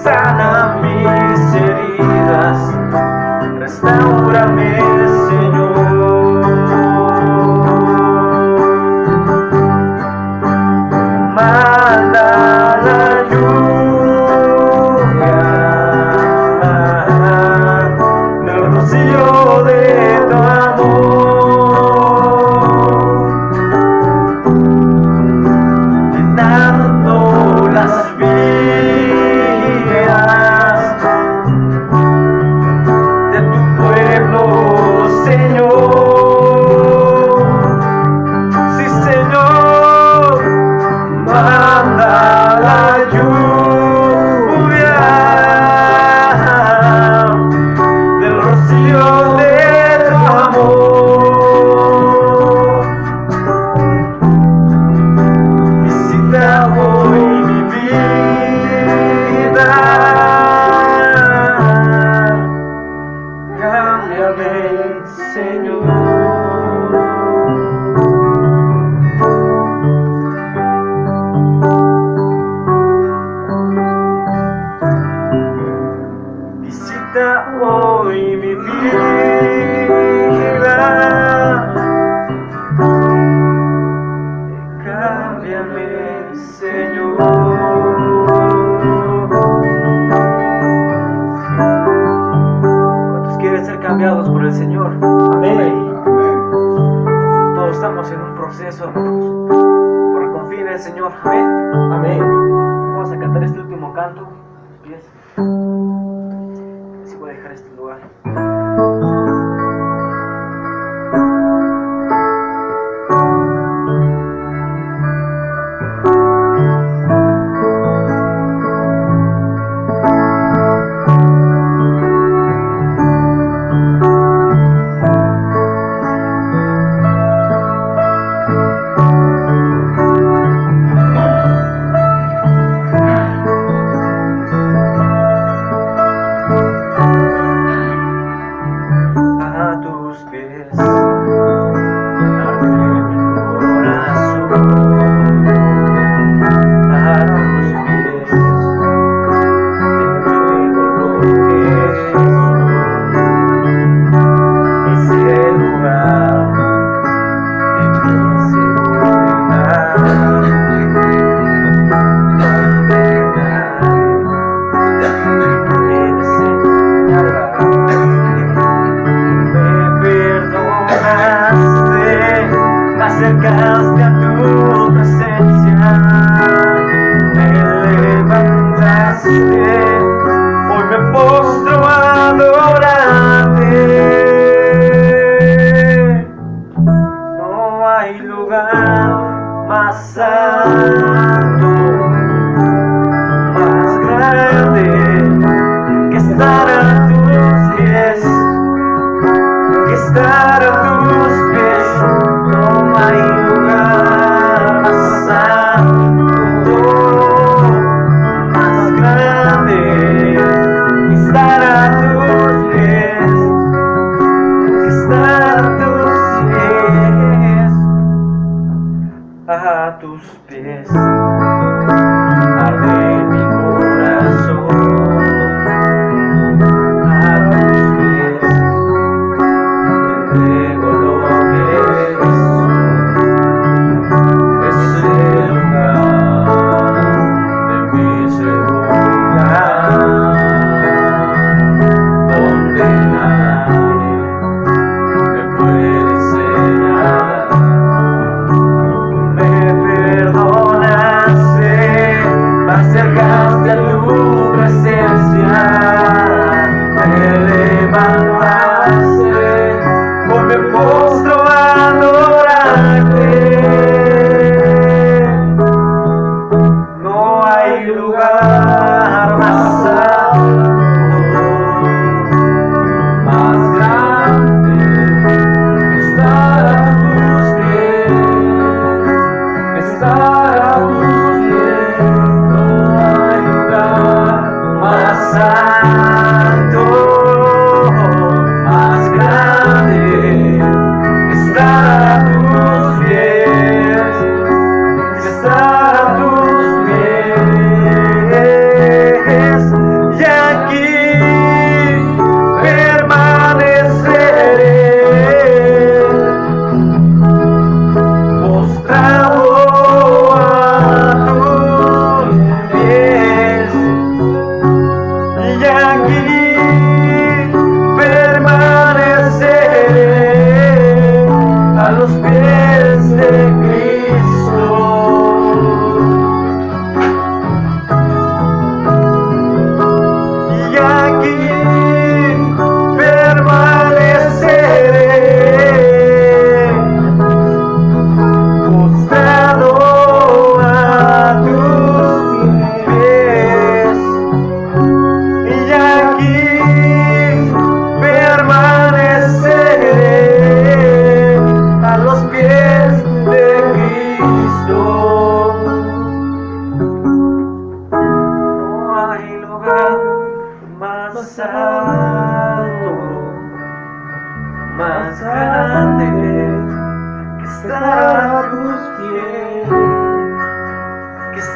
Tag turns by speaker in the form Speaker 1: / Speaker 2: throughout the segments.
Speaker 1: sana mis heridas, restáurame, Señor. Manda la lluvia, del rocío de tu amor, llenando las vidas de tu pueblo, Señor. Sí, Señor, manda la lluvia del rocío de tu amor. Visita hoy mi vida, cámbiame, Señor. Visita hoy mi vida, cámbiame, Señor. ¿Cuántos quieren ser cambiados por el Señor? Amén. Todos estamos en un proceso, hermanos, pero confía en el Señor. Amén. Amén. Vamos a cantar este último canto. Pies. Si voy a dejar este lugar. Acercaste a tu presencia, me levantaste, hoy me postro a adorarte. No hay lugar más alto, más grande que estar a tus pies, que estar a tus pies. No hay lugar más alto, más grande que estar a tus pies, que estar a tus pies. Arde mi corazón, a tus pies te entrego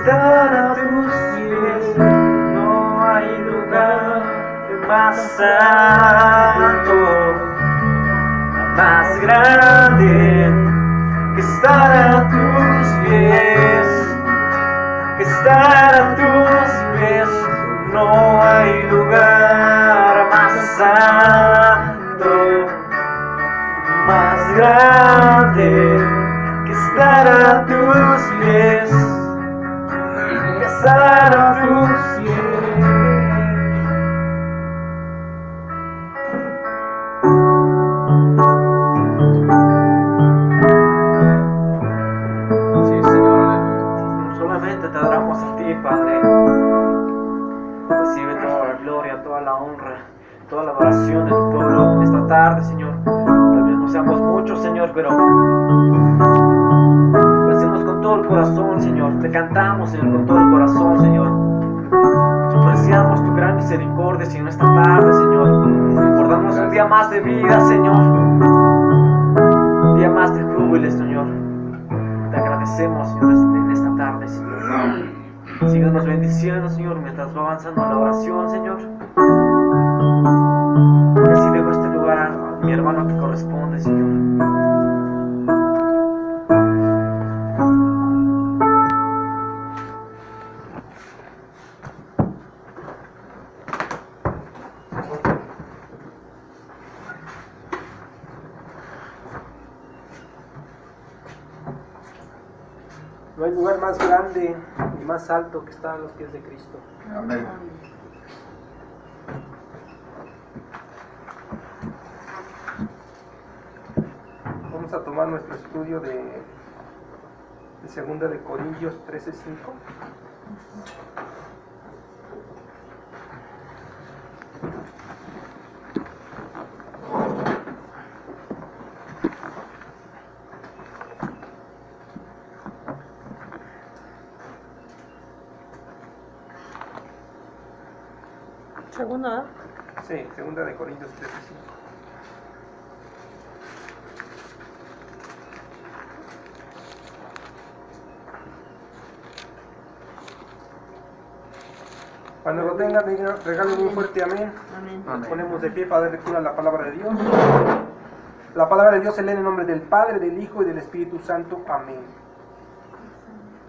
Speaker 1: estar a tus pies. No hay lugar más santo, más grande que estar a tus pies, que estar a tus pies. No hay lugar más santo, más grande que estar a tus pies, que estar a tus pies. Sí, Señor, solamente te adoramos a ti, Padre. Recibe toda la gloria, toda la honra, toda la adoración de tu pueblo esta tarde, Señor. Tal vez no seamos muchos, Señor, pero lo hacemos con todo el corazón, Señor. Te cantamos, Señor, con todo el corazón, Señor. Apreciamos tu gran misericordia, Señor, esta tarde, Señor. Por darnos un día más de vida, Señor. Un día más de júbilo, Señor. Te agradecemos, Señor, en esta tarde, Señor. Síguenos bendiciendo, Señor, mientras va avanzando la oración, Señor. Y así dejo este lugar a mi hermano que corresponde, Señor.
Speaker 2: No hay lugar más grande y más alto que estar a los pies de Cristo.
Speaker 3: Amén.
Speaker 2: Vamos a tomar nuestro estudio de 2 de Corintios 13:5.
Speaker 4: Segunda.
Speaker 2: Sí, 2 de Corintios 13:5. Cuando lo tengan, regalen un fuerte amén.
Speaker 4: Amén.
Speaker 2: Nos ponemos de pie para dar lectura a la palabra de Dios. La palabra de Dios se lee en el nombre del Padre, del Hijo y del Espíritu Santo. Amén.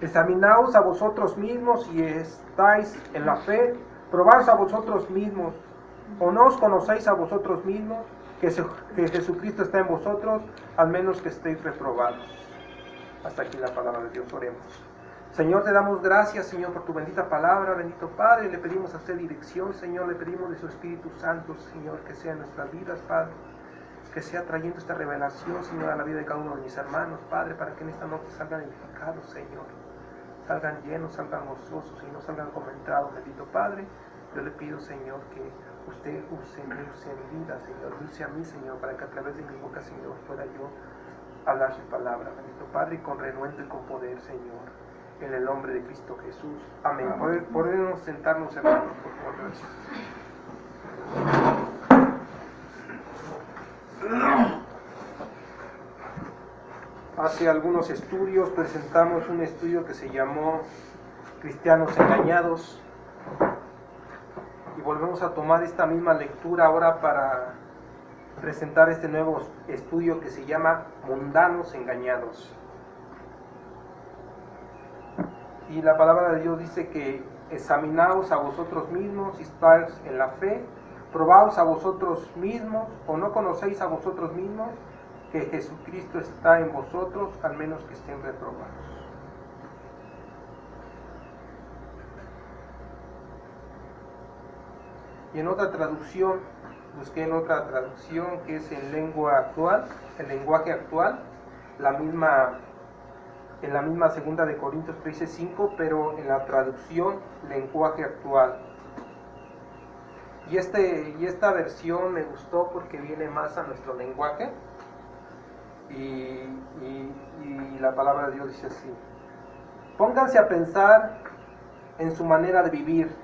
Speaker 2: Examinaos a vosotros mismos si estáis en la fe. Probaos a vosotros mismos. ¿O no os conocéis a vosotros mismos que Jesucristo está en vosotros, al menos que estéis reprobados? Hasta aquí la palabra de Dios. Oremos. Señor, te damos gracias, Señor, por tu bendita palabra, bendito Padre. Le pedimos a usted dirección, Señor. Le pedimos de su Espíritu Santo, Señor, que sea en nuestras vidas, Padre. Que sea trayendo esta revelación, Señor, a la vida de cada uno de mis hermanos, Padre, para que en esta noche salgan edificados, Señor. Salgan llenos, salgan gozosos y no salgan comentados, bendito Padre. Yo le pido, Señor, que usted use mi vida, Señor. Use a mí, Señor, para que a través de mi boca, Señor, pueda yo hablar su palabra, bendito Padre, y con renuento y con poder, Señor. En el nombre de Cristo Jesús. Amén. Podemos sentarnos, hermanos, por favor. Gracias. Hace algunos estudios presentamos un estudio que se llamó Cristianos Engañados. Y volvemos a tomar esta misma lectura ahora para presentar este nuevo estudio que se llama Mundanos Engañados. Y la palabra de Dios dice que examinaos a vosotros mismos si estáis en la fe, probaos a vosotros mismos, o no conocéis a vosotros mismos que Jesucristo está en vosotros, al menos que estén reprobados. Y en otra traducción, busqué en otra traducción que es en lengua actual, el lenguaje actual, en la misma 2 de Corintios 13:5, pero en la traducción lenguaje actual. Y esta versión me gustó porque viene más a nuestro lenguaje y la palabra de Dios dice así: pónganse a pensar en su manera de vivir.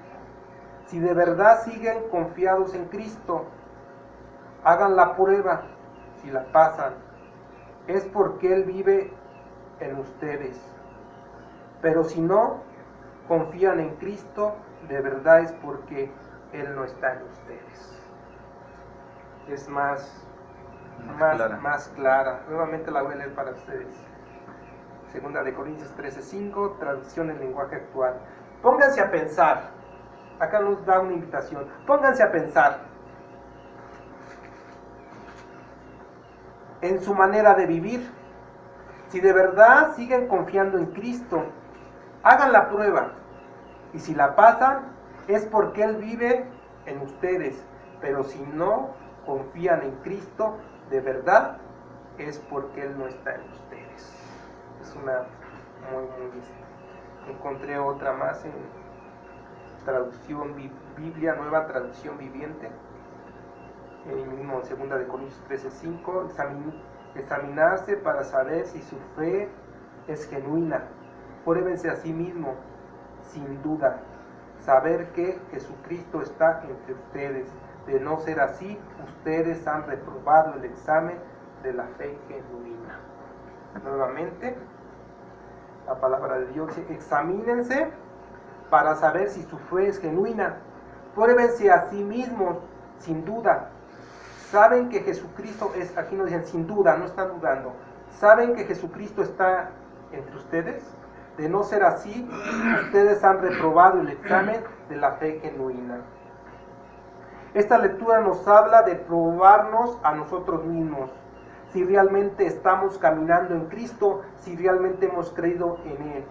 Speaker 2: Si de verdad siguen confiados en Cristo, hagan la prueba. Si la pasan, es porque Él vive en ustedes. Pero si no, confían en Cristo, de verdad es porque Él no está en ustedes. Es más clara. Nuevamente la voy a leer para ustedes. Segunda de Corintios 13:5, traducción en lenguaje actual. Pónganse a pensar. Acá nos da una invitación. Pónganse a pensar en su manera de vivir. Si de verdad siguen confiando en Cristo, hagan la prueba. Y si la pasan, es porque Él vive en ustedes. Pero si no confían en Cristo, de verdad, es porque Él no está en ustedes. Es una muy... Encontré otra más en traducción Biblia, nueva traducción viviente. En mismo 2 de Corintios 13:5, examinarse para saber si su fe es genuina. Pruébense a sí mismo, sin duda, saber que Jesucristo está entre ustedes. De no ser así, ustedes han reprobado el examen de la fe genuina. Nuevamente, la palabra de Dios dice: examínense para saber si su fe es genuina. Pruébense a sí mismos, sin duda. Saben que Jesucristo es, aquí nos dicen sin duda, no están dudando. ¿Saben que Jesucristo está entre ustedes? De no ser así, ustedes han reprobado el examen de la fe genuina. Esta lectura nos habla de probarnos a nosotros mismos, si realmente estamos caminando en Cristo, si realmente hemos creído en Él.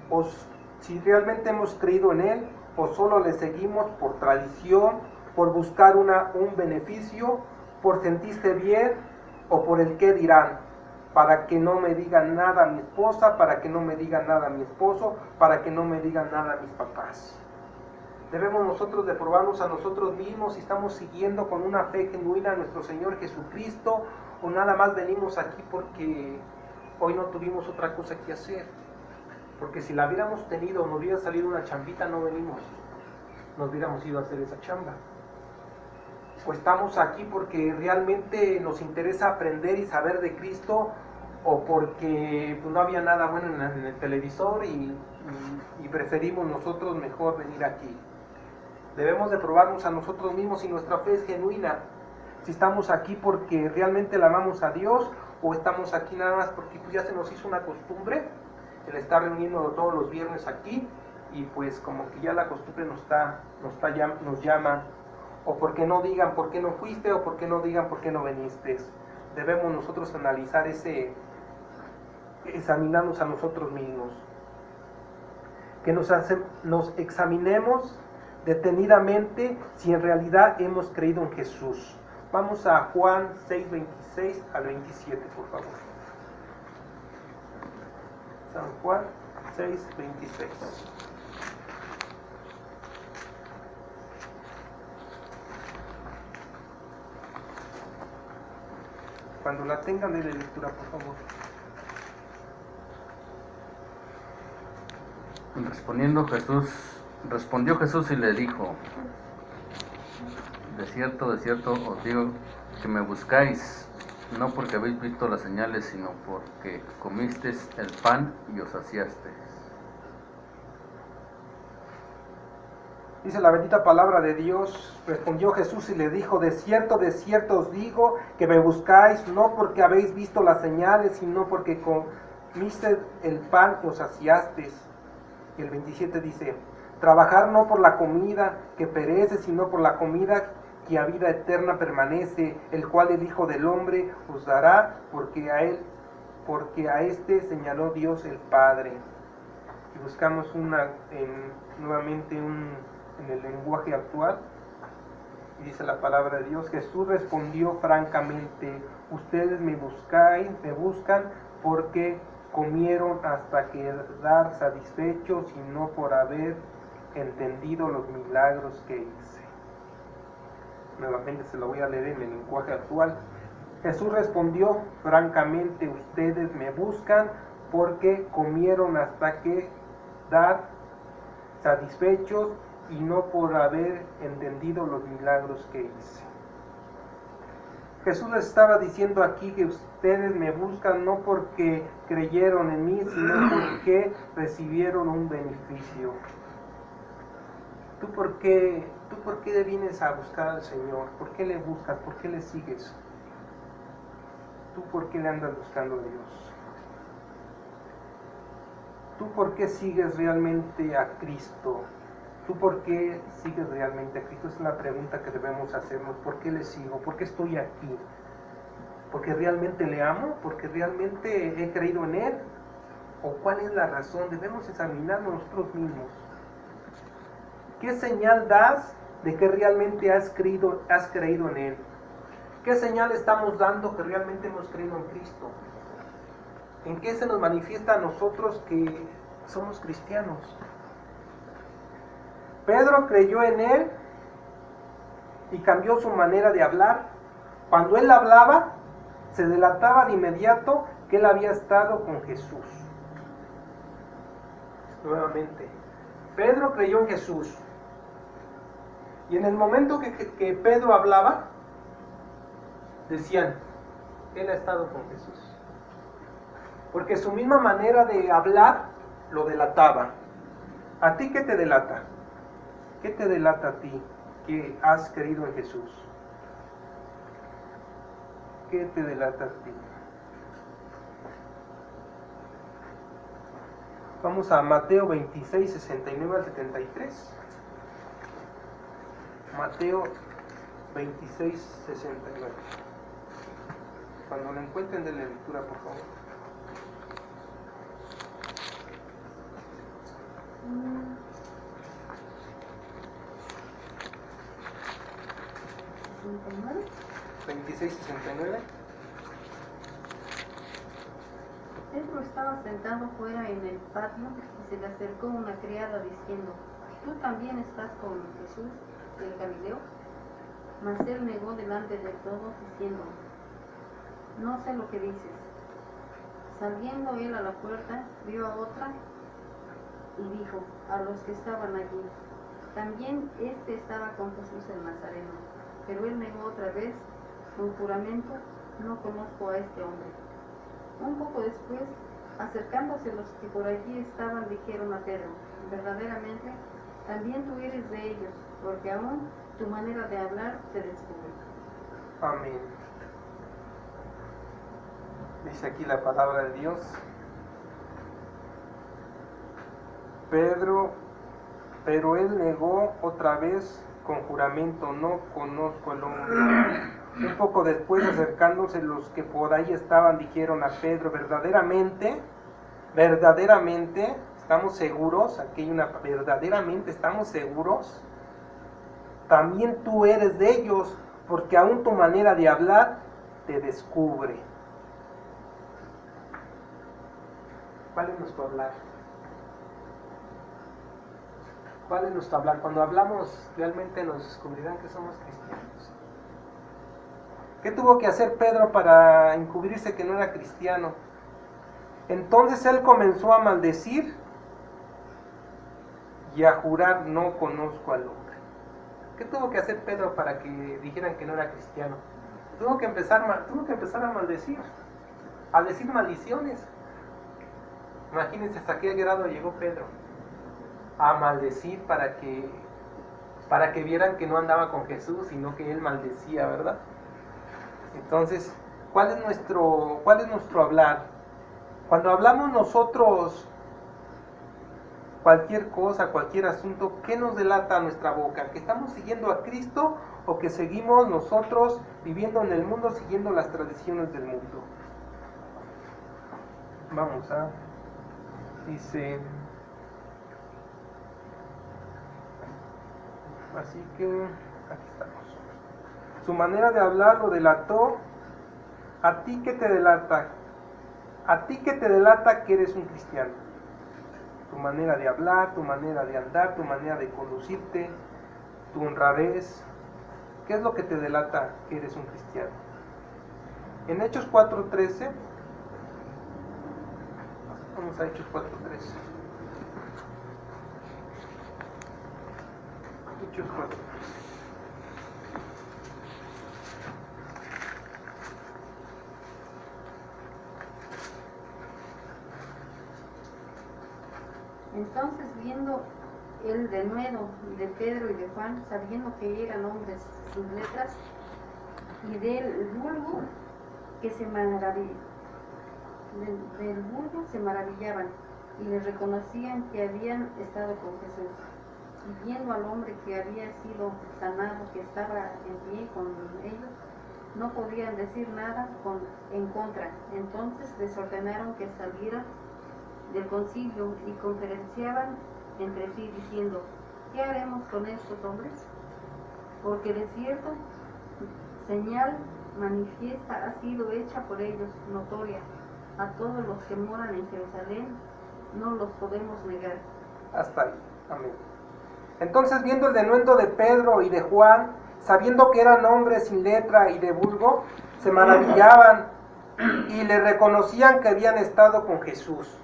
Speaker 2: O si realmente hemos creído en Él, o solo le seguimos por tradición, por buscar un beneficio, por sentirse bien, o por el qué dirán, para que no me digan nada a mi esposa, para que no me digan nada a mi esposo, para que no me digan nada a mis papás. Debemos nosotros de probarnos a nosotros mismos si estamos siguiendo con una fe genuina a nuestro Señor Jesucristo, o nada más venimos aquí porque hoy no tuvimos otra cosa que hacer. Porque si la hubiéramos tenido, nos hubiera salido una chambita, no venimos, nos hubiéramos ido a hacer esa chamba. O estamos aquí porque realmente nos interesa aprender y saber de Cristo, o porque pues, no había nada bueno en el televisor y preferimos nosotros mejor venir aquí. Debemos de probarnos a nosotros mismos si nuestra fe es genuina, si estamos aquí porque realmente la amamos a Dios, o estamos aquí nada más porque pues, ya se nos hizo una costumbre el estar reuniéndonos todos los viernes aquí, y pues como que ya la costumbre nos llama, o porque no digan por qué no fuiste, o porque no digan por qué no viniste. Debemos nosotros analizar examinarnos a nosotros mismos, que nos examinemos detenidamente si en realidad hemos creído en Jesús. Vamos a Juan 6:26 al 27, por favor. San Juan 6:26. Cuando la tengan, de lectura, por favor.
Speaker 3: Respondió Jesús y le dijo: de cierto os digo que me buscáis, no porque habéis visto las señales, sino porque comisteis el pan y os saciasteis.
Speaker 2: Dice la bendita palabra de Dios: respondió Jesús y le dijo: de cierto os digo que me buscáis, no porque habéis visto las señales, sino porque comisteis el pan y os saciasteis. Y el 27 dice: trabajar no por la comida que perece, sino por la comida que a vida eterna permanece, el cual el Hijo del Hombre os dará, porque a este señaló Dios el Padre. Y buscamos nuevamente en el lenguaje actual, y dice la palabra de Dios: Jesús respondió francamente: ustedes me buscan porque comieron hasta quedar satisfechos y no por haber entendido los milagros que hice. Nuevamente se lo voy a leer en el lenguaje actual. Jesús respondió francamente: ustedes me buscan porque comieron hasta quedar satisfechos y no por haber entendido los milagros que hice. Jesús les estaba diciendo aquí que ustedes me buscan no porque creyeron en mí, sino porque recibieron un beneficio. ¿Tú por qué vienes a buscar al Señor? ¿Por qué le buscas? ¿Por qué le sigues? ¿Tú por qué le andas buscando a Dios? ¿Tú por qué sigues realmente a Cristo? ¿Tú por qué sigues realmente a Cristo? Es la pregunta que debemos hacernos. ¿Por qué le sigo? ¿Por qué estoy aquí? ¿Porque realmente le amo? ¿Porque realmente he creído en Él? ¿O cuál es la razón? Debemos examinarnos nosotros mismos. ¿Qué señal das de que realmente has creído en Él? ¿Qué señal estamos dando que realmente hemos creído en Cristo? ¿En qué se nos manifiesta a nosotros que somos cristianos? Pedro creyó en Él y cambió su manera de hablar. Cuando Él hablaba, se delataba de inmediato que Él había estado con Jesús. Nuevamente, Pedro creyó en Jesús. Y en el momento que Pedro hablaba, decían, Él ha estado con Jesús. Porque su misma manera de hablar lo delataba. ¿A ti qué te delata? ¿Qué te delata a ti que has creído en Jesús? ¿Qué te delata a ti? Vamos a Mateo 26, 69 al 73. Mateo 26, 69. Cuando lo encuentren, denle lectura, por favor. ¿69? 26:69.
Speaker 4: Pedro estaba sentado fuera en el patio y se le acercó una criada diciendo, ¿tú también estás con Jesús, el Galileo? Mas él negó delante de todos diciendo, no sé lo que dices. Saliendo él a la puerta, vio a otra y dijo a los que estaban allí, también estaba con Jesús el Nazareno. Pero él negó otra vez, con juramento, no conozco a este hombre. Un poco después, acercándose los que por allí estaban, dijeron a Pedro, verdaderamente, también tú eres de ellos, porque aún tu manera de hablar te descubre.
Speaker 2: Amén. Dice aquí la palabra de Dios. Pero él negó otra vez con juramento, no conozco al hombre. Un poco después, acercándose los que por ahí estaban, dijeron a Pedro, verdaderamente, estamos seguros, aquí hay una, verdaderamente estamos seguros, también tú eres de ellos, porque aún tu manera de hablar te descubre. ¿Cuál es nuestro hablar? ¿Cuál es nuestro hablar? Cuando hablamos, realmente nos descubrirán que somos cristianos. ¿Qué tuvo que hacer Pedro para encubrirse que no era cristiano? Entonces él comenzó a maldecir y a jurar, no conozco al hombre. ¿Qué tuvo que hacer Pedro para que dijeran que no era cristiano? Tuvo que empezar a maldecir, a decir maldiciones. Imagínense hasta qué grado llegó Pedro. A maldecir para que vieran que no andaba con Jesús, sino que él maldecía, ¿verdad? Entonces, ¿cuál es nuestro hablar? Cuando hablamos nosotros cualquier cosa, cualquier asunto, ¿qué nos delata nuestra boca? ¿Que estamos siguiendo a Cristo o que seguimos nosotros viviendo en el mundo, siguiendo las tradiciones del mundo? Vamos a... Dice... Así que aquí estamos. Su manera de hablar lo delató. ¿A ti qué te delata? ¿A ti qué te delata que eres un cristiano? Tu manera de hablar, tu manera de andar, tu manera de conducirte, tu honradez. ¿Qué es lo que te delata que eres un cristiano? En Hechos 4:13, vamos a Hechos 4:13. Hechos 4.
Speaker 4: Entonces, viendo el denuedo de Pedro y de Juan, sabiendo que eran hombres sin letras, y del vulgo se maravillaban, y les reconocían que habían estado con Jesús. Y viendo al hombre que había sido sanado, que estaba en pie con ellos, no podían decir nada en contra. Entonces les ordenaron que salieran del concilio y conferenciaban entre sí diciendo: ¿qué haremos con estos hombres? Porque de cierto señal manifiesta ha sido hecha por ellos, notoria a todos los que moran en Jerusalén, no los podemos negar.
Speaker 2: Hasta ahí. Amén. Entonces, viendo el denuedo de Pedro y de Juan, sabiendo que eran hombres sin letra y de vulgo, se maravillaban y le reconocían que habían estado con Jesús.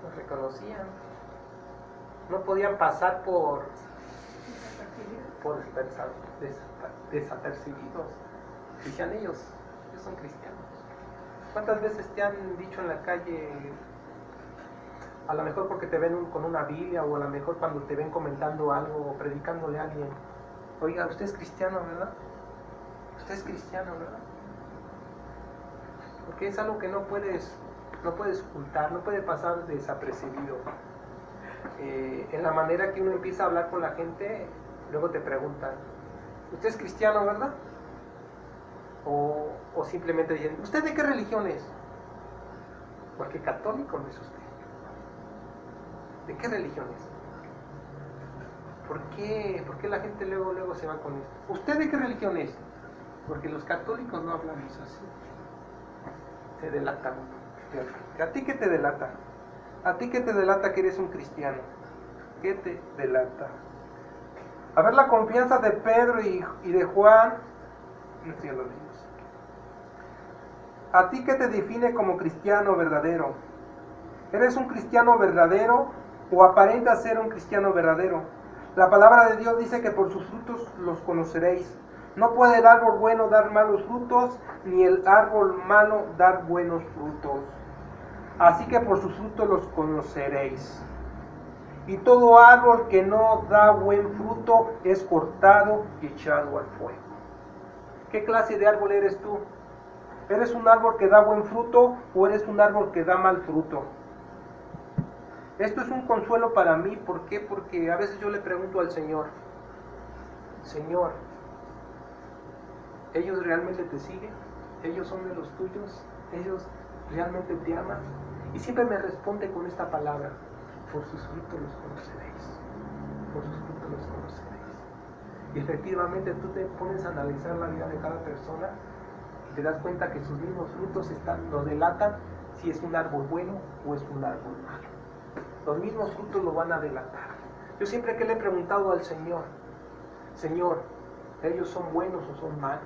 Speaker 2: Los reconocían. No podían pasar por desapercibidos. Decían ellos son cristianos. ¿Cuántas veces te han dicho en la calle, a lo mejor porque te ven con una Biblia, o a lo mejor cuando te ven comentando algo o predicándole a alguien: oiga, usted es cristiano, ¿verdad? Usted es cristiano, ¿verdad? Porque es algo que no puedes ocultar, no puede pasar desapercibido. En la manera que uno empieza a hablar con la gente, luego te preguntan: ¿usted es cristiano, verdad? O simplemente dicen: ¿usted de qué religión es? Porque católico no es usted. ¿De qué religión es? ¿Por qué la gente luego se va con esto? ¿Usted de qué religión es? Porque los católicos no hablamos así. Se delatan. ¿A ti qué te delata? ¿A ti qué te delata que eres un cristiano? ¿Qué te delata? A ver, la confianza de Pedro y de Juan. No sé, lo leímos. ¿A ti qué te define como cristiano verdadero? ¿Eres un cristiano verdadero o aparentas ser un cristiano verdadero? La palabra de Dios dice que por sus frutos los conoceréis. No puede el árbol bueno dar malos frutos, ni el árbol malo dar buenos frutos. Así que por sus frutos los conoceréis. Y todo árbol que no da buen fruto es cortado y echado al fuego. ¿Qué clase de árbol eres tú? ¿Eres un árbol que da buen fruto o eres un árbol que da mal fruto? Esto es un consuelo para mí. ¿Por qué? Porque a veces yo le pregunto al Señor: Señor, ¿ellos realmente te siguen? ¿Ellos son de los tuyos? ¿Ellos realmente te aman? Y siempre me responde con esta palabra: por sus frutos los conoceréis. Por sus frutos los conoceréis. Y efectivamente tú te pones a analizar la vida de cada persona y te das cuenta que sus mismos frutos nos delatan si es un árbol bueno o es un árbol malo. Los mismos frutos lo van a delatar. Yo siempre que le he preguntado al Señor: Señor, ¿ellos son buenos o son malos?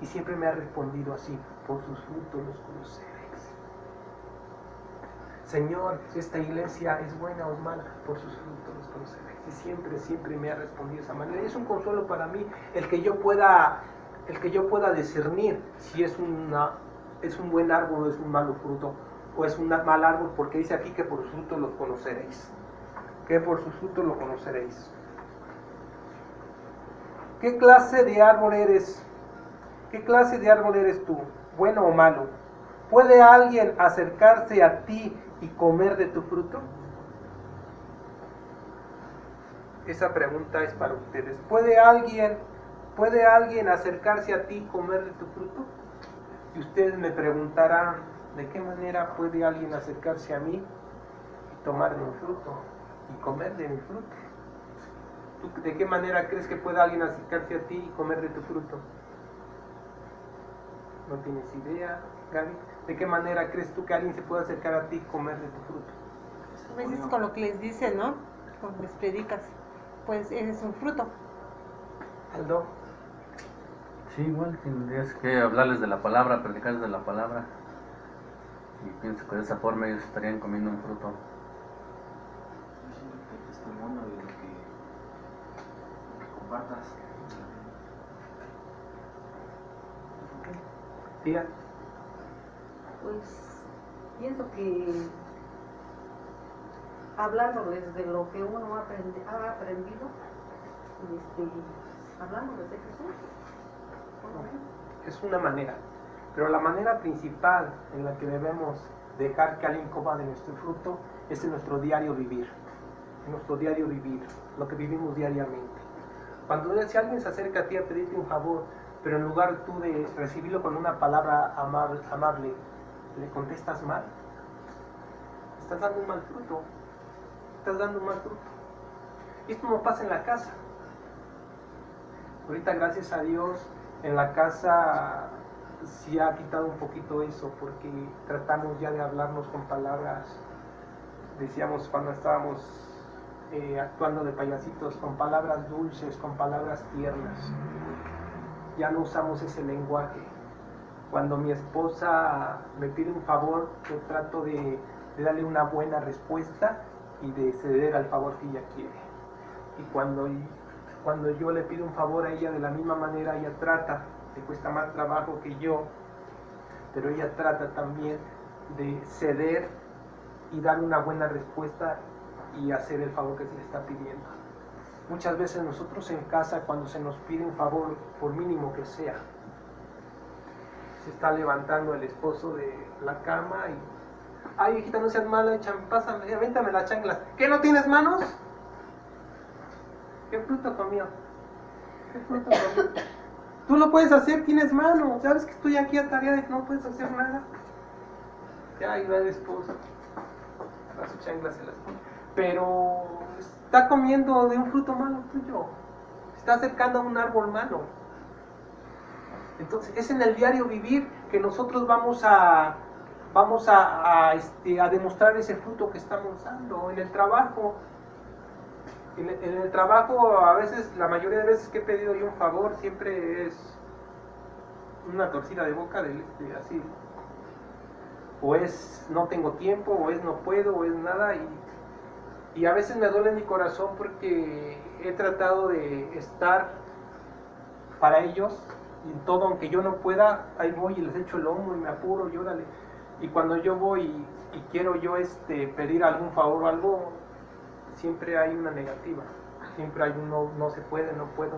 Speaker 2: Y siempre me ha respondido así: por sus frutos los conoceréis. Señor, ¿esta iglesia es buena o es mala? Por sus frutos los conoceréis. Y siempre me ha respondido de esa manera. Y es un consuelo para mí el que yo pueda discernir si es un buen árbol o es un malo fruto, o es un mal árbol, porque dice aquí que por sus frutos los conoceréis. Que por sus frutos los conoceréis. ¿Qué clase de árbol eres? ¿Qué clase de árbol eres tú? ¿Bueno o malo? ¿Puede alguien acercarse a ti y comer de tu fruto? Esa pregunta es para ustedes. ¿Puede alguien acercarse a ti y comer de tu fruto? Y ustedes me preguntarán: ¿de qué manera puede alguien acercarse a mí y tomar de mi fruto y comer de mi fruto? ¿Tú de qué manera crees que pueda alguien acercarse a ti y comer de tu fruto? ¿No tienes idea, Gaby? ¿De qué manera crees tú que alguien se puede acercar a ti y comer de tu fruto?
Speaker 5: A veces con lo que les dices, ¿no? Cuando les predicas, pues eres un fruto.
Speaker 2: Aldo.
Speaker 3: Sí, igual tendrías que hablarles de la palabra, predicarles de la palabra. Y pienso que de esa forma ellos estarían comiendo un fruto.
Speaker 6: El testimonio de lo que compartas.
Speaker 2: Tía.
Speaker 4: Pues
Speaker 7: pienso que hablándoles de lo que uno ha aprendido, hablándoles de Jesús.
Speaker 2: Es una manera, pero la manera principal en la que debemos dejar que alguien coma de nuestro fruto es en nuestro diario vivir, lo que vivimos diariamente. Cuando si alguien se acerca a ti a pedirte un favor, pero en lugar tú de recibirlo con una palabra amable, le contestas mal, estás dando un mal fruto. Y esto no pasa en la casa. Ahorita, gracias a Dios, en la casa sí ha quitado un poquito eso, porque tratamos ya de hablarnos con palabras, decíamos cuando estábamos actuando de payasitos, con palabras dulces, con palabras tiernas. Ya no usamos ese lenguaje. Cuando mi esposa me pide un favor, yo trato de darle una buena respuesta y de ceder al favor que ella quiere. Y cuando yo le pido un favor a ella, de la misma manera ella trata, le cuesta más trabajo que yo, pero ella trata también de ceder y dar una buena respuesta y hacer el favor que se le está pidiendo. Muchas veces nosotros en casa, cuando se nos pide un favor, por mínimo que sea, se está levantando el esposo de la cama y: ay, hijita, no seas mala, pásame, avéntame las chanclas. ¿Qué, no tienes manos? ¿Qué fruto comió? Tú lo puedes hacer, tienes manos. ¿Sabes que estoy aquí atareada y no puedes hacer nada? Ya, y va el esposo. A sus chanclas se las pone. Pero está comiendo de un fruto malo tuyo. Se está acercando a un árbol malo. Entonces, es en el diario vivir que nosotros vamos a demostrar ese fruto que estamos dando. En el trabajo, a veces, la mayoría de veces que he pedido yo un favor, siempre es una torcida de boca así. O es no tengo tiempo, o es no puedo, o es nada. Y a veces me duele mi corazón porque he tratado de estar para ellos y en todo, aunque yo no pueda, ahí voy y les echo el hombro y me apuro y órale. Y cuando yo voy y quiero yo pedir algún favor o algo, siempre hay una negativa, siempre hay un no se puede, no puedo.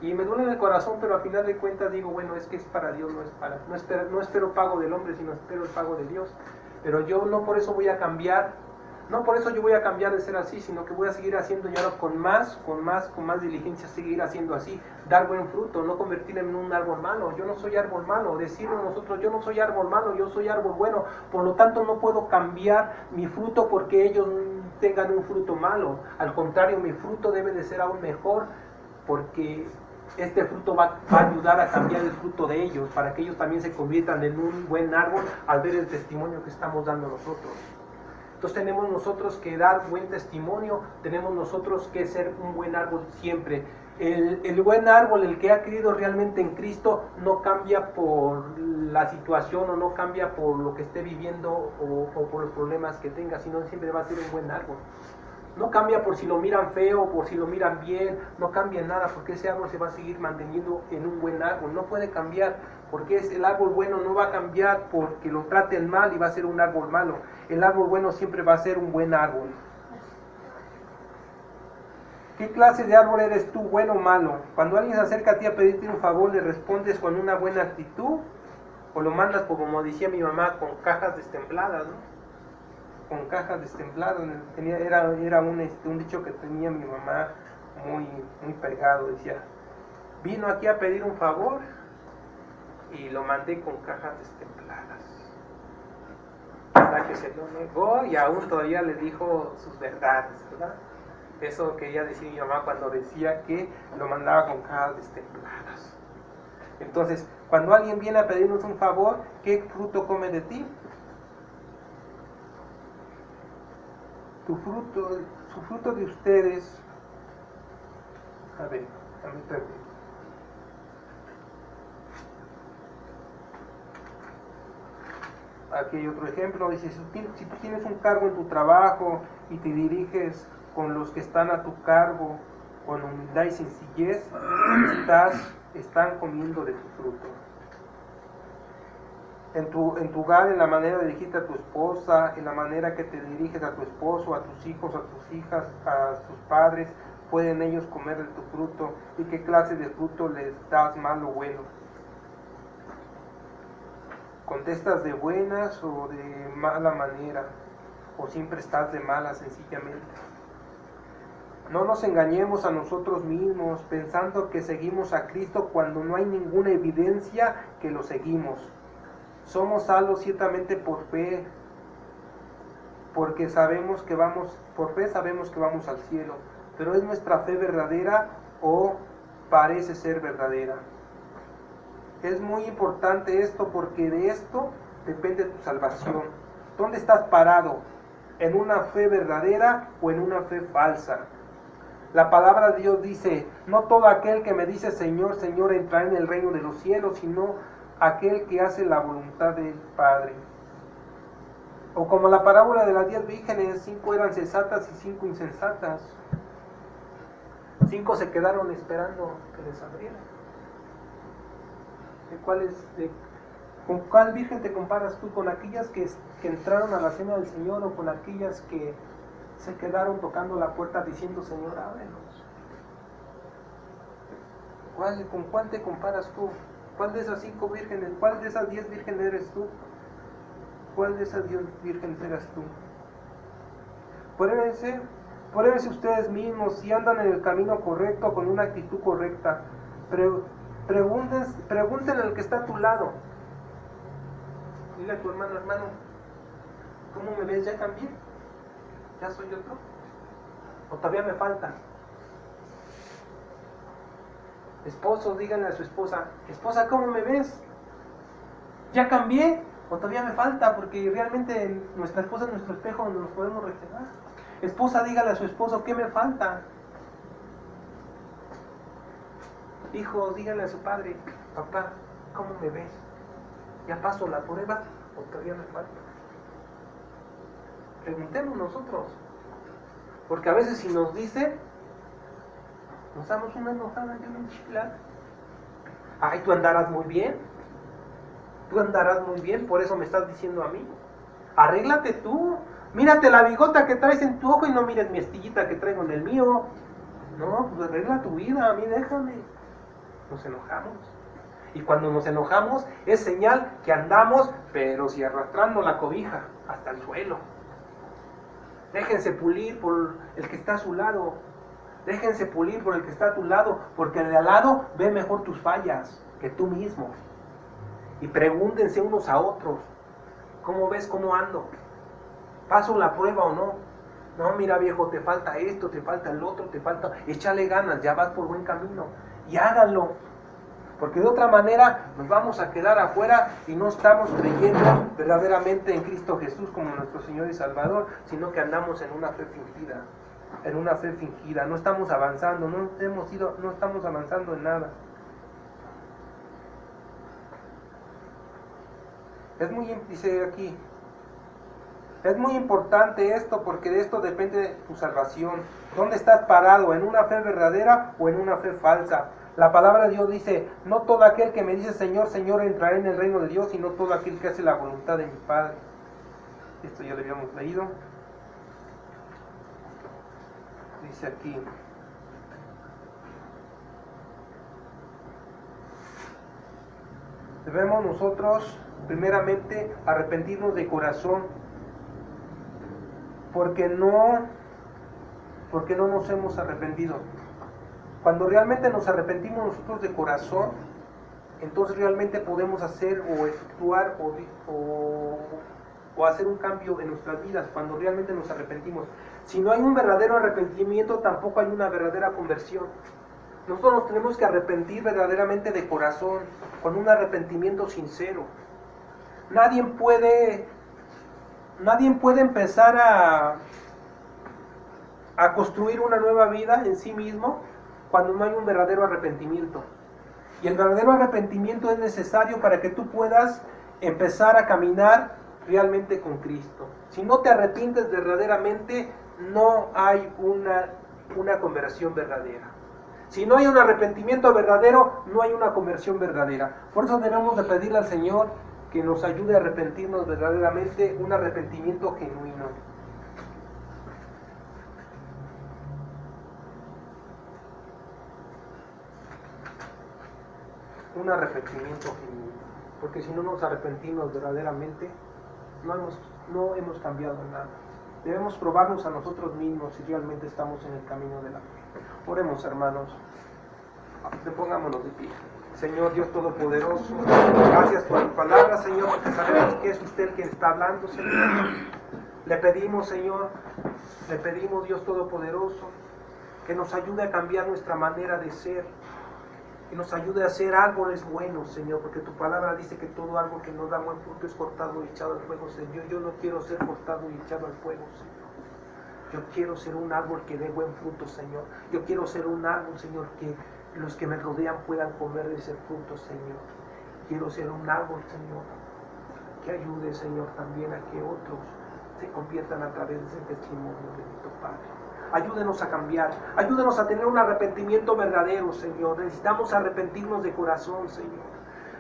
Speaker 2: Y me duele en el corazón, pero al final de cuentas digo, bueno, es que es para Dios, no espero pago del hombre, sino espero el pago de Dios. Pero yo no por eso voy a cambiar, no por eso yo voy a cambiar de ser así, sino que voy a seguir haciendo y ahora con más diligencia, seguir haciendo así, dar buen fruto, no convertirme en un árbol malo. Yo no soy árbol malo, decirlo nosotros, yo no soy árbol malo, yo soy árbol bueno, por lo tanto no puedo cambiar mi fruto porque ellos tengan un fruto malo. Al contrario, mi fruto debe de ser aún mejor, porque este fruto va a ayudar a cambiar el fruto de ellos, para que ellos también se conviertan en un buen árbol al ver el testimonio que estamos dando nosotros. Entonces tenemos nosotros que dar buen testimonio, tenemos nosotros que ser un buen árbol siempre. El buen árbol, el que ha creído realmente en Cristo, no cambia por la situación o no cambia por lo que esté viviendo o por los problemas que tenga, sino siempre va a ser un buen árbol. No cambia por si lo miran feo o por si lo miran bien, no cambia nada, porque ese árbol se va a seguir manteniendo en un buen árbol. No puede cambiar, porque el árbol bueno no va a cambiar porque lo traten mal y va a ser un árbol malo. El árbol bueno siempre va a ser un buen árbol. ¿Qué clase de árbol eres tú, bueno o malo? Cuando alguien se acerca a ti a pedirte un favor, ¿le respondes con una buena actitud? ¿O lo mandas, como decía mi mamá, con cajas destempladas, ¿no? Con cajas destempladas. Era un dicho que tenía mi mamá muy pegado. Decía: vino aquí a pedir un favor y lo mandé con cajas destempladas. Hasta que se lo negó y aún todavía le dijo sus verdades, ¿verdad? Eso quería decir mi mamá cuando decía que lo mandaba con cajas destempladas. Entonces, cuando alguien viene a pedirnos un favor, ¿qué fruto come de ti? Su fruto de ustedes. A ver, aquí hay otro ejemplo. Dice: si tú tienes un cargo en tu trabajo y te diriges con los que están a tu cargo con humildad y sencillez, están comiendo de tu fruto. en tu hogar, en la manera de dirigirte a tu esposa, en la manera que te diriges a tu esposo, a tus hijos, a tus hijas, a tus padres, pueden ellos comer de tu fruto, y qué clase de fruto les das, malo o bueno. ¿Contestas de buenas o de mala manera? ¿O siempre estás de mala sencillamente? No nos engañemos a nosotros mismos pensando que seguimos a Cristo cuando no hay ninguna evidencia que lo seguimos. Somos salvos ciertamente por fe, porque sabemos que por fe sabemos que vamos al cielo, pero ¿es nuestra fe verdadera o parece ser verdadera? Es muy importante esto, porque de esto depende tu salvación. ¿Dónde estás parado? ¿En una fe verdadera o en una fe falsa? La palabra de Dios dice: no todo aquel que me dice Señor, Señor entrará en el reino de los cielos, sino aquel que hace la voluntad del Padre. O como la parábola de las 10 vírgenes, 5 eran sensatas y 5 insensatas. 5 se quedaron esperando que les abrieran. ¿Con cuál virgen te comparas tú? ¿Con aquellas que entraron a la cena del Señor, o con aquellas que se quedaron tocando la puerta diciendo Señor, ábrenos? ¿Con cuál te comparas tú? ¿Cuál de esas 5 vírgenes? ¿Cuál de esas 10 vírgenes eres tú? ¿Cuál de esas 10 vírgenes eras tú? Pruébense ustedes mismos si andan en el camino correcto, con una actitud correcta. Pregúntenle al que está a tu lado. Dile a tu hermano: hermano, ¿cómo me ves? ¿Ya cambié? ¿Ya soy otro? ¿O todavía me falta? Esposos, díganle a su esposa: esposa, ¿cómo me ves? ¿Ya cambié? ¿O todavía me falta? Porque realmente nuestra esposa es nuestro espejo donde nos podemos reflejar. Esposa, dígale a su esposo: ¿qué me falta? Hijos, díganle a su padre: papá, ¿cómo me ves? ¿Ya paso la prueba o todavía me falta? Preguntemos nosotros, porque a veces si nos dicen, nos damos una enojada y una enchilada. Ay, tú andarás muy bien, por eso me estás diciendo a mí. Arréglate tú, mírate la bigota que traes en tu ojo y no mires mi astillita que traigo en el mío. No, pues arregla tu vida, a mí déjame. Nos enojamos, y cuando nos enojamos es señal que andamos, pero si arrastrando la cobija hasta el suelo. Déjense pulir por el que está a su lado, déjense pulir por el que está a tu lado, porque el de al lado ve mejor tus fallas que tú mismo. Y pregúntense unos a otros: ¿cómo ves cómo ando? ¿Paso la prueba o no? No, mira viejo, te falta esto, te falta el otro, échale ganas, ya vas por buen camino. Y háganlo, porque de otra manera nos vamos a quedar afuera y no estamos creyendo verdaderamente en Cristo Jesús como nuestro Señor y Salvador, sino que andamos en una fe fingida, no estamos avanzando, no estamos avanzando en nada. Dice aquí, es muy importante esto, porque de esto depende tu salvación. ¿Dónde estás parado? ¿En una fe verdadera o en una fe falsa? La palabra de Dios dice: no todo aquel que me dice Señor, Señor entrará en el reino de Dios, sino todo aquel que hace la voluntad de mi Padre. Esto ya lo habíamos leído. Dice aquí: debemos nosotros primeramente arrepentirnos de corazón, porque no nos hemos arrepentido. Cuando realmente nos arrepentimos nosotros de corazón, entonces realmente podemos hacer o efectuar o hacer un cambio en nuestras vidas, cuando realmente nos arrepentimos. Si no hay un verdadero arrepentimiento, tampoco hay una verdadera conversión. Nosotros nos tenemos que arrepentir verdaderamente de corazón, con un arrepentimiento sincero. Nadie puede empezar a construir una nueva vida en sí mismo cuando no hay un verdadero arrepentimiento. Y el verdadero arrepentimiento es necesario para que tú puedas empezar a caminar realmente con Cristo. Si no te arrepientes verdaderamente, no hay una conversión verdadera. Si no hay un arrepentimiento verdadero, no hay una conversión verdadera. Por eso debemos de pedirle al Señor que nos ayude a arrepentirnos verdaderamente, un arrepentimiento genuino. Un arrepentimiento genuino, porque si no nos arrepentimos verdaderamente, no hemos cambiado nada. Debemos probarnos a nosotros mismos si realmente estamos en el camino de la fe. Oremos, hermanos, pongámonos de pie. Señor Dios Todopoderoso, gracias por tu palabra, Señor, porque sabemos que es usted quien está hablando, Señor. Le pedimos, Señor, Dios Todopoderoso, que nos ayude a cambiar nuestra manera de ser, que nos ayude a hacer árboles buenos, Señor, porque tu palabra dice que todo árbol que no da buen fruto es cortado y echado al fuego, Señor. Yo no quiero ser cortado y echado al fuego, Señor. Yo quiero ser un árbol que dé buen fruto, Señor. Yo quiero ser un árbol, Señor, que los que me rodean puedan comer de ese fruto, Señor. Quiero ser un árbol, Señor, que ayude, Señor, también a que otros se conviertan a través de ese testimonio, bendito Padre. Ayúdenos a cambiar, ayúdenos a tener un arrepentimiento verdadero, Señor. Necesitamos arrepentirnos de corazón, Señor.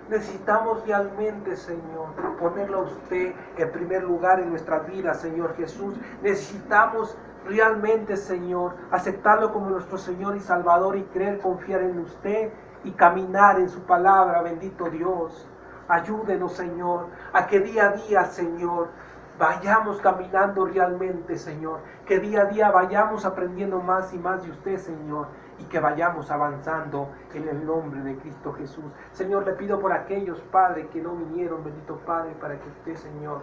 Speaker 2: Necesitamos realmente, Señor, ponerlo a usted en primer lugar en nuestras vidas, Señor Jesús. Necesitamos realmente, Señor, aceptarlo como nuestro Señor y Salvador y creer, confiar en usted y caminar en su palabra, bendito Dios. Ayúdenos, Señor, a que día a día, Señor, vayamos caminando realmente, Señor, que día a día vayamos aprendiendo más y más de usted, Señor, y que vayamos avanzando en el nombre de Cristo Jesús. Señor, le pido por aquellos, Padre, que no vinieron, bendito Padre, para que usted, Señor,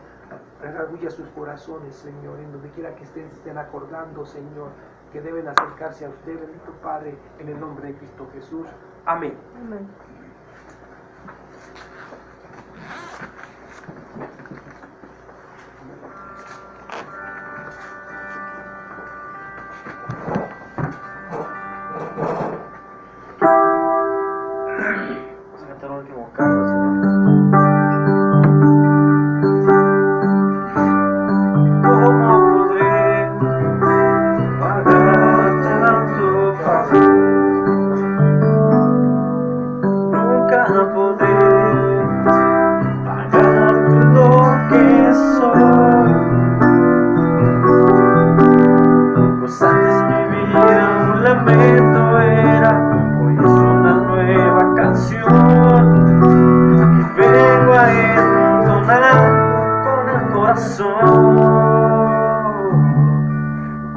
Speaker 2: redarguya sus corazones, Señor, en donde quiera que estén acordando, Señor, que deben acercarse a usted, bendito Padre, en el nombre de Cristo Jesús. Amén.
Speaker 5: Amén.
Speaker 1: Vamos a cantar un último canto, Señor. ¿Cómo podré pagar tanto favor? Nunca podré pagar lo que soy. Pues antes mi vida un lamento era, hoy es una nueva canción que vengo a entonar con el corazón.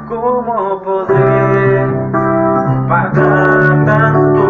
Speaker 1: ¿Cómo podré pagar tanto